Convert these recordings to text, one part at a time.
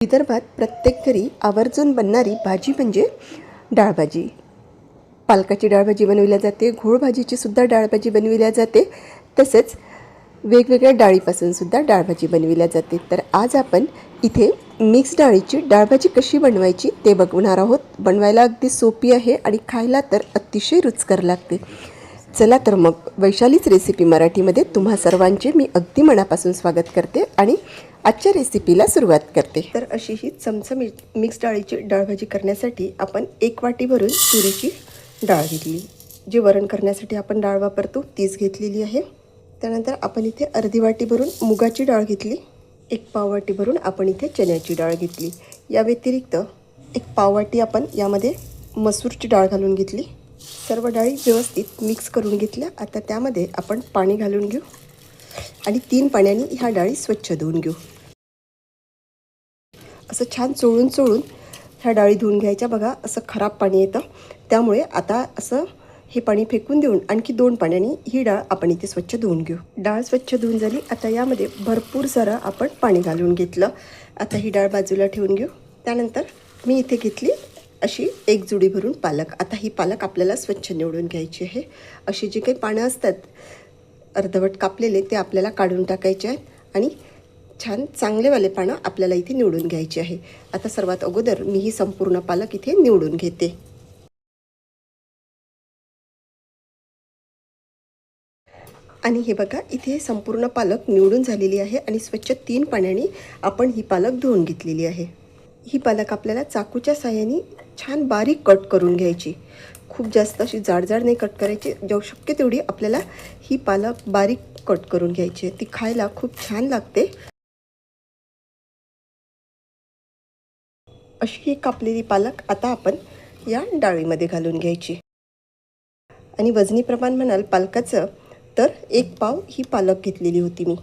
विदर्भात प्रत्येक घरी आवर्जून बनणारी भाजी म्हणजे डाळभाजी. पालकाची डाळभाजी बनवली जाते, घोळ भाजीची सुद्धा डाळभाजी बनवली जाते, तसेच वेगवेगळ्या डाळीपासून सुद्धा डाळभाजी बनवली जाते. तर आज आपण इथे मिक्स डाळीची डाळभाजी कशी बनवायची ते बघणार आहोत. बनवायला अगदी सोपी आहे आणि खायला तर अतिशय रुचकर लागते. चला तर मग वैशालीच रेसिपी मराठीमध्ये तुम्हा सर्वांचे मी अगदी मनापासून स्वागत करते आणि आजच्या रेसिपीला सुरुवात करते. तर अशी ही चमचमीत मिक्स डाळीची डाळभाजी करण्यासाठी आपण 1 वाटी भरून तुरीची डाळ घेतली. जे वरण करण्यासाठी आपण डाळ वापरतो तीच घेतलेली आहे. त्यानंतर आपण इथे अर्धी वाटी भरून मुगाची डाळ घेतली. 1 पाव वाटी भरून आपण इथे चण्याची डाळ घेतली. या व्यतिरिक्त 1 पाव वाटी आपण यामध्ये मसूरची डाळ घालून घेतली. सर्व डाळी व्यवस्थित मिक्स करून घेतल्या. आता त्यामध्ये आपण पाणी घालून घेऊ आणि 3 पाण्याने ह्या डाळी स्वच्छ धुवून घेऊ. असं छान चोळून ह्या डाळी धुवून घ्यायच्या. बघा असं खराब पाणी येतं, त्यामुळे आता असं हे पाणी फेकून देऊन आणखी 2 पाण्याने ही डाळ आपण इथे स्वच्छ धुवून घेऊ. डाळ स्वच्छ धुवून झाली. आता यामध्ये भरपूर सारं आपण पाणी घालून घेतलं. आता ही डाळ बाजूला ठेवून घेऊ. त्यानंतर मी इथे घेतली अशी 1 जुडी भरून पालक. आता ही पालक आपल्याला स्वच्छ निवडून घ्यायची आहे. अशी जी काही पानं असतात अर्धवट कापलेले ते आपल्याला काढून टाकायचे आहेत आणि छान चांगलेवाले पानं आपल्याला इथे निवडून घ्यायची आहे. आता सर्वात अगोदर मी ही संपूर्ण पालक इथे निवडून घेते. आणि हे बघा इथे संपूर्ण पालक निवडून झालेली आहे आणि स्वच्छ 3 पाण्याने आपण ही पालक धुवून घेतलेली आहे. ही पालक आपल्याला चाकूच्या साहाय्याने छान बारीक कट करून घ्यायची. खूप जास्त अशी जाड नाही कट करायची. जेवढी शक्य तेवढी आपल्याला ही पालक बारीक कट करून घ्यायची आहे. ती खायला खूप छान लागते. अशी ही कापलेली पालक आता आपण या डाळीमध्ये घालून घ्यायची. आणि वजनी प्रमाण म्हणाल पालकाचं तर 1 पाव ही पालक घेतलेली होती मी.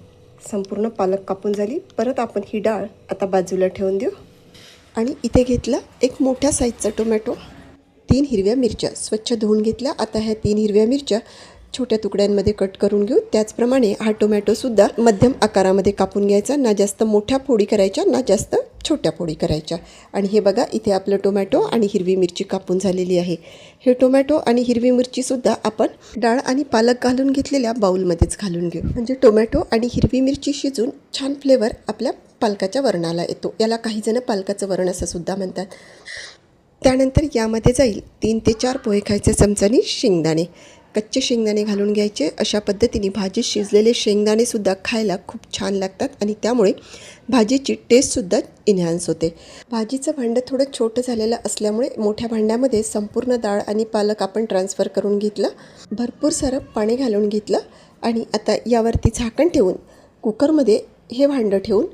संपूर्ण पालक कापून झाली. परत आपण ही डाळ आता बाजूला ठेवून देऊ. आणि इथे घेतला 1 मोठ्या साईजचा टोमॅटो, 3 हिरव्या मिरच्या स्वच्छ धुवून घेतल्या. आता ह्या 3 हिरव्या मिरच्या छोट्या तुकड्यांमध्ये कट करून घेऊ. त्याचप्रमाणे हा टोमॅटोसुद्धा मध्यम आकारामध्ये कापून घ्यायचा. ना जास्त मोठ्या फोडी करायच्या ना जास्त छोट्या फोडी करायच्या. आणि हे बघा इथे आपलं टोमॅटो आणि हिरवी मिरची कापून झालेली आहे. हे टोमॅटो आणि हिरवी मिरचीसुद्धा आपण डाळ आणि पालक घालून घेतलेल्या बाउलमध्येच घालून घेऊ. म्हणजे टोमॅटो आणि हिरवी मिरची शिजून छान फ्लेवर आपल्या पालकाच्या वरणाला येतो. याला काही जण पालकाचं वरण असं सुद्धा म्हणतात. त्यानंतर यामध्ये जाईल 3 ते 4 पोहे खायचे चमच्याने शेंगदाणे. कच्चे शेंगदाणे घालून घ्यायचे. अशा पद्धतीने भाजीत शिजलेले शेंगदाणेसुद्धा खायला खूप छान लागतात आणि त्यामुळे भाजीची टेस्टसुद्धा इन्हॅन्स होते. भाजीचं भांडं थोडं छोटं झालेलं असल्यामुळे मोठ्या भांड्यामध्ये संपूर्ण डाळ आणि पालक आपण ट्रान्सफर करून घेतलं. भरपूर सारं पाणी घालून घेतलं आणि आता यावरती झाकण ठेवून कुकरमध्ये हे भांडं ठेवून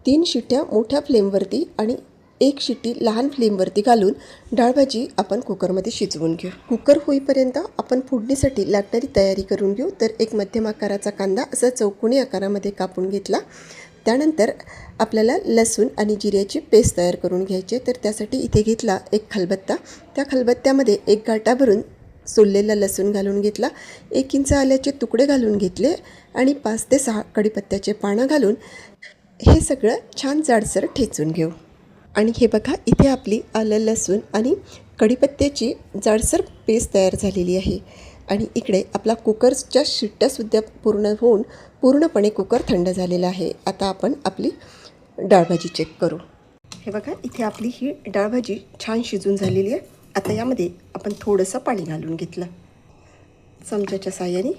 3 शिट्ट्या मोठ्या फ्लेमवरती आणि 1 शिट्टी लहान फ्लेमवरती घालून डाळभाजी आपण कुकरमध्ये शिजवून घेऊ. कुकर होईपर्यंत आपण फोडणीसाठी लागणारी तयारी करून घेऊ. तर 1 मध्यम आकाराचा कांदा असा चौकोनी आकारामध्ये कापून घेतला. त्यानंतर आपल्याला लसूण आणि जिऱ्याची पेस्ट तयार करून घ्यायची. तर त्यासाठी इथे घेतला 1 खलबत्ता. त्या खलबत्त्यामध्ये 1 गाठा भरून सोललेला लसूण घालून घेतला. 1 इंच आल्याचे तुकडे घालून घेतले आणि 5 ते 6 कढीपत्त्याचे पानं घालून हे सगळं छान जाडसर ठेचून घेऊ. आणि हे बघा इथे आपली आलं लसूण आणि कढीपत्त्याची जाडसर पेस्ट तयार झालेली आहे. आणि इकडे आपला कुकरच्या शिट्ट्यासुद्धा पूर्ण होऊन पूर्णपणे कुकर थंड झालेला आहे. आता आपण आपली डाळभाजी चेक करू. हे बघा इथे आपली ही डाळभाजी छान शिजून झालेली आहे. आता यामध्ये आपण थोडंसं पाणी घालून घेतलं. चमच्याच्या साहाय्याने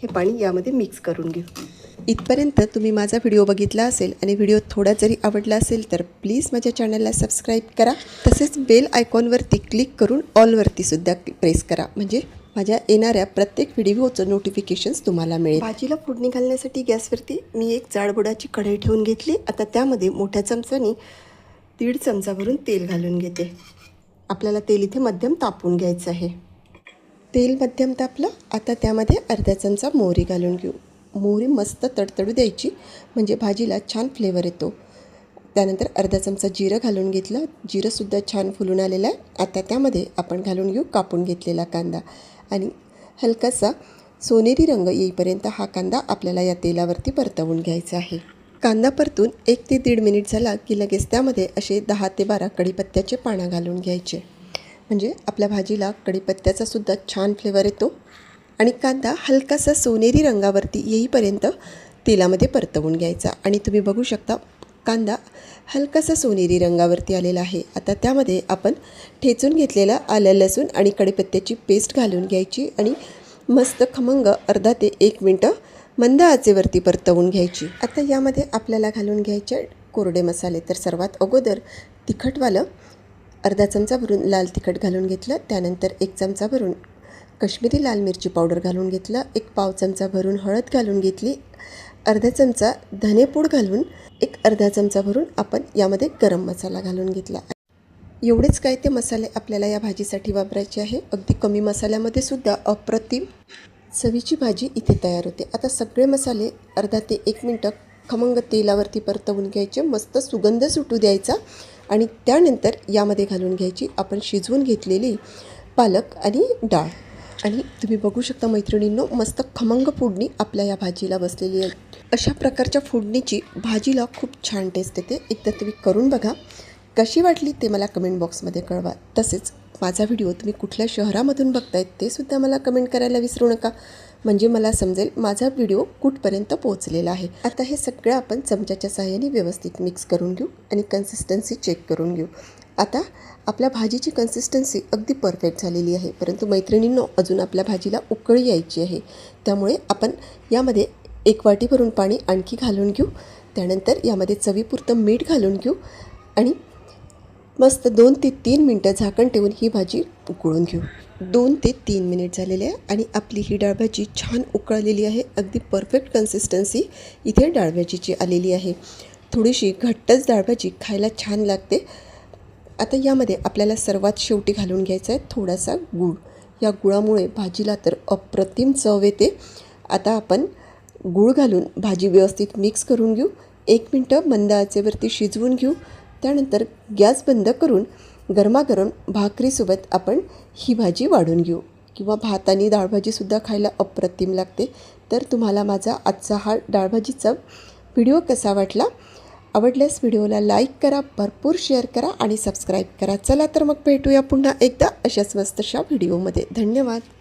हे पाणी यामध्ये मिक्स करून घेऊ. इथपर्यंत तुम्ही माझा व्हिडिओ बघितला असेल आणि व्हिडिओ थोडा जरी आवडला असेल तर प्लीज माझ्या चॅनलला सबस्क्राईब करा. तसेच बेल आयकॉनवरती क्लिक करून ऑलवरती सुद्धा प्रेस करा. म्हणजे माझ्या येणाऱ्या प्रत्येक व्हिडिओचं नोटिफिकेशन्स तुम्हाला मिळेल. भाजीला फोडणी घालण्यासाठी गॅसवरती मी 1 जाडबुडाची कढई ठेवून घेतली. आता त्यामध्ये मोठ्या चमच्याने 1.5 चमचा भरून तेल घालून घेते. आपल्याला तेल इथे मध्यम तापवून घ्यायचं आहे. तेल मध्यम तापलं. आता त्यामध्ये अर्धा चमचा मोहरी घालून घेऊ. मोहरी मस्त तडतडू द्यायची म्हणजे भाजीला छान फ्लेवर येतो. त्यानंतर अर्धा चमचा जिरं घालून घेतलं. जिरंसुद्धा छान फुलून आलेलं आहे. आता त्यामध्ये आपण घालून घेऊ कापून घेतलेला कांदा आणि हलकासा सोनेरी रंग येईपर्यंत हा कांदा आपल्याला या तेलावरती परतवून घ्यायचा आहे. कांदा परतून 1 ते 1.5 मिनिट झाला की लगेच त्यामध्ये असे 10 ते 12 कढीपत्त्याचे पानं घालून घ्यायचे. म्हणजे आपल्या भाजीला कढीपत्त्याचा सुद्धा छान फ्लेवर येतो. आणि कांदा हलकासा सोनेरी रंगावरती येईपर्यंत तेलामध्ये परतवून घ्यायचा. आणि तुम्ही बघू शकता कांदा हलकासा सोनेरी रंगावरती आलेला आहे. आता त्यामध्ये आपण ठेचून घेतलेला आलं लसूण आणि कढीपत्त्याची पेस्ट घालून घ्यायची आणि मस्त खमंग अर्धा ते 1 मिनटं मंद आचेवरती परतवून घ्यायची. आता यामध्ये आपल्याला घालून घ्यायचे कोरडे मसाले. तर सर्वात अगोदर तिखटवालं अर्धा चमचा भरून लाल तिखट घालून घेतलं. त्यानंतर 1 चमचा भरून काश्मीरी लाल मिरची पावडर घालून घेतलं. 1 पाव चमचा भरून हळद घालून घेतली. अर्धा चमचा धनेपूड घालून अर्धा चमचा भरून आपण यामध्ये गरम मसाला घालून घेतला. एवढेच काय ते मसाले आपल्याला या भाजीसाठी वापरायचे आहे. अगदी कमी मसाल्यामध्ये सुद्धा अप्रतिम चवीची भाजी इथे तयार होते. आता सगळे मसाले अर्धा ते 1 मिनटं खमंग तेलावरती परतवून घ्यायचे. मस्त सुगंध सुटू द्यायचा आणि त्यानंतर यामध्ये घालून घ्यायची आपण शिजवून घेतलेली पालक आणि डाळ. आणि तुम्ही बघू शकता मैत्रिणींनो, मस्त खमंग फोडणी आपल्या या भाजीला बसलेली आहे. अशा प्रकारच्या फोडणीची भाजीला खूप छान टेस्ट येते. एकदा तुम्ही करून बघा. कशी वाटली ते मला कमेंट बॉक्समध्ये कळवा. तसेच माझा व्हिडिओ तुम्ही कुठल्या शहरामधून बघतायत ते सुद्धा मला कमेंट करायला विसरू नका. म्हणजे मला समजेल माझा व्हिडिओ कुठपर्यंत पोहोचलेला आहे. आता हे सगळं आपण चमच्याच्या सहाय्याने व्यवस्थित मिक्स करून घेऊ आणि कन्सिस्टन्सी चेक करून घेऊ. आता आपल्या भाजीची कन्सिस्टन्सी अगदी परफेक्ट झालेली आहे. परंतु मैत्रिणींनो, अजून आपल्या भाजीला उकळी यायची आहे. त्यामुळे आपण यामध्ये 1 वाटी भरून पाणी आणखी घालून घेऊ. त्यानंतर यामध्ये चवीपुरतं मीठ घालून घेऊ आणि मस्त 2 ते 3 मिनटं झाकण ठेवून ही भाजी उकळून घेऊ. 2 ते 3 मिनिट झालेले आहे आणि आपली ही डाळभाजी छान उकळलेली आहे. अगदी परफेक्ट कन्सिस्टन्सी इथे डाळभाजीची आलेली आहे. थोडीशी घट्टच डाळभाजी खायला छान लागते. आता यामध्ये आपल्याला सर्वात शेवटी घालून घ्यायचा आहे थोडासा गूळ. या गुळामुळे भाजीला तर अप्रतिम चव येते. आता आपण गूळ घालून भाजी व्यवस्थित मिक्स करून घेऊ. 1 मिनटं मंद आचेवरती शिजवून घेऊ. त्यानंतर गॅस बंद करून गरमागरम भाकरीसोबत आपण ही भाजी वाढून घेऊ. किंवा भात आणि डाळभाजीसुद्धा खायला अप्रतिम लागते. तर तुम्हाला माझा आजचा हा डाळभाजीचा व्हिडिओ कसा वाटला? आवडल्यास व्हिडिओला लाईक करा, भरपूर शेअर करा आणि सबस्क्राईब करा. चला तर मग भेटूया पुन्हा एकदा अशाच मस्तशा व्हिडिओमध्ये. धन्यवाद.